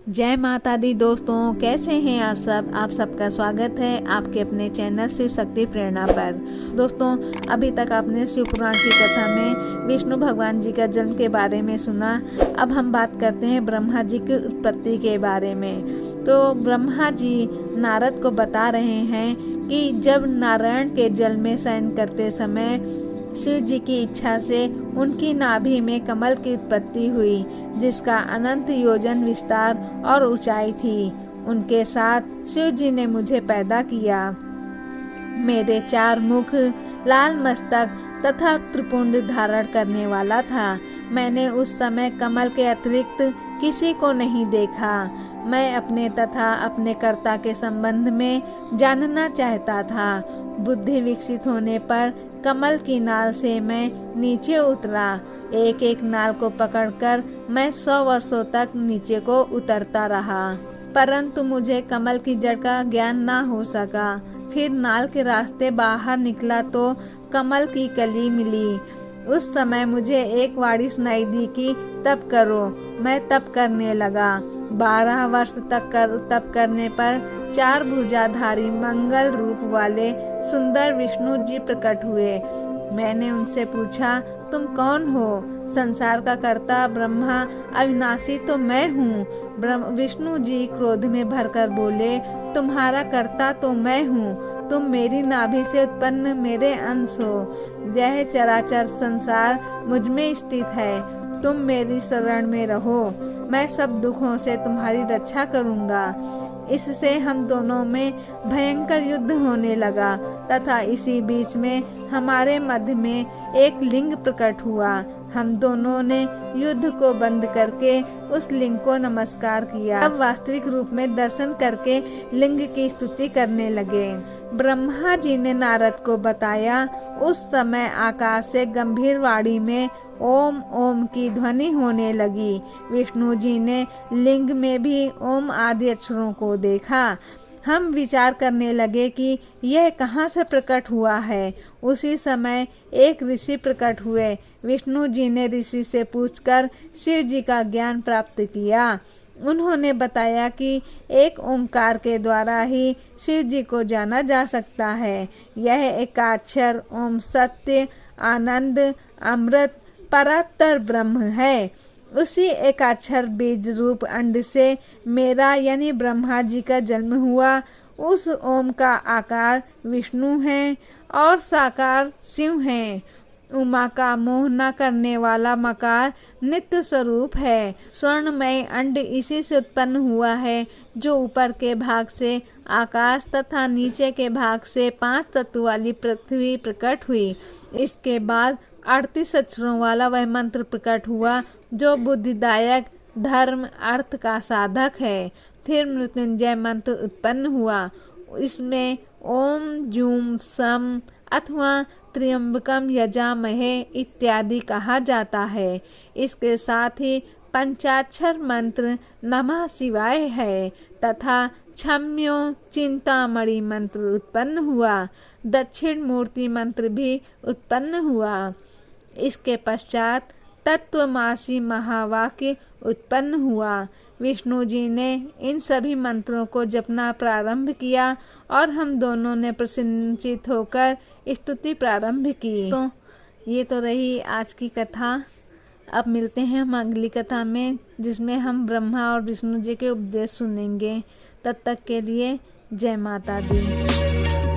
जय माता दी दोस्तों, कैसे हैं आप सबका स्वागत है आपके अपने चैनल शिव शक्ति प्रेरणा पर। दोस्तों, अभी तक आपने शिव पुराण की कथा में विष्णु भगवान जी का जन्म के बारे में सुना। अब हम बात करते हैं ब्रह्मा जी की उत्पत्ति के बारे में। तो ब्रह्मा जी नारद को बता रहे हैं कि जब नारायण के जल में शयन करते समय शिव जी की इच्छा से उनकी नाभि में कमल की उत्पत्ति हुई, जिसका अनंत योजन विस्तार और ऊंचाई थी। उनके साथ शिव जी ने मुझे पैदा किया। मेरे 4 मुख, लाल मस्तक तथा त्रिपुंड धारण करने वाला था। मैंने उस समय कमल के अतिरिक्त किसी को नहीं देखा। मैं अपने तथा अपने कर्ता के संबंध में जानना चाहता था। बुद्धि विकसित होने पर कमल की नाल से मैं नीचे उतरा। एक एक नाल को पकड़कर मैं 100 वर्षों तक नीचे को उतरता रहा, परंतु मुझे कमल की जड़ का ज्ञान ना हो सका। फिर नाल के रास्ते बाहर निकला तो कमल की कली मिली। उस समय मुझे एक वाणी सुनाई दी कि तप करो। मैं तप करने लगा। 12 वर्ष तक तप करने पर 4 भुजाधारी मंगल रूप वाले सुंदर विष्णु जी प्रकट हुए। मैंने उनसे पूछा, तुम कौन हो? संसार का कर्ता ब्रह्मा अविनाशी तो मैं हूँ। विष्णु जी क्रोध में भरकर बोले, तुम्हारा कर्ता तो मैं हूँ। तुम मेरी नाभि से उत्पन्न मेरे अंश हो। यह चराचर संसार मुझ में स्थित है। तुम मेरी शरण में रहो। मैं सब दुखों से तुम्हारी रक्षा करूँगा। इससे हम दोनों में भयंकर युद्ध होने लगा तथा इसी बीच में हमारे मध्य में एक लिंग प्रकट हुआ। हम दोनों ने युद्ध को बंद करके उस लिंग को नमस्कार किया। अब वास्तविक रूप में दर्शन करके लिंग की स्तुति करने लगे। ब्रह्मा जी ने नारद को बताया। उस समय आकाश से गंभीर वाणी में ओम ओम की ध्वनि होने लगी। विष्णु जी ने लिंग में भी ओम आदि अक्षरों को देखा। हम विचार करने लगे कि यह कहाँ से प्रकट हुआ है। उसी समय एक ऋषि प्रकट हुए। विष्णु जी ने ऋषि से पूछकर शिव जी का ज्ञान प्राप्त किया। उन्होंने बताया कि एक ओंकार के द्वारा ही शिव जी को जाना जा सकता है। यह एकाक्षर ओम सत्य, आनंद, अमृत, परात्पर ब्रह्म है। उसी एकाक्षर बीज रूप अंड से मेरा यानी ब्रह्मा जी का जन्म हुआ। उस ओम का आकार विष्णु है और साकार शिव है। उमा का मोह न करने वाला मकार नित्य स्वरूप है। स्वर्णमय अंड इसी से उत्पन्न हुआ है, जो ऊपर के भाग से आकाश तथा नीचे के भाग से 5 तत्व वाली पृथ्वी प्रकट हुई। इसके बाद 38 अक्षरों वाला वह मंत्र प्रकट हुआ, जो बुद्धिदायक, धर्म, अर्थ का साधक है। फिर मृत्युंजय मंत्र उत्पन्न हुआ। इसमें ओम जूम सम अथवा त्र्यंबकम यजामहे इत्यादि कहा जाता है। इसके साथ ही पंचाक्षर मंत्र नमः शिवाय है तथा क्षम्यो चिंतामणि मंत्र उत्पन्न हुआ। दक्षिण मूर्ति मंत्र भी उत्पन्न हुआ। इसके पश्चात तत्वमासी महावाक्य उत्पन्न हुआ। विष्णु जी ने इन सभी मंत्रों को जपना प्रारंभ किया और हम दोनों ने प्रसन्नचित होकर स्तुति प्रारंभ की। तो ये तो रही आज की कथा। अब मिलते हैं हम अगली कथा में, जिसमें हम ब्रह्मा और विष्णु जी के उपदेश सुनेंगे। तब तक के लिए जय माता दी।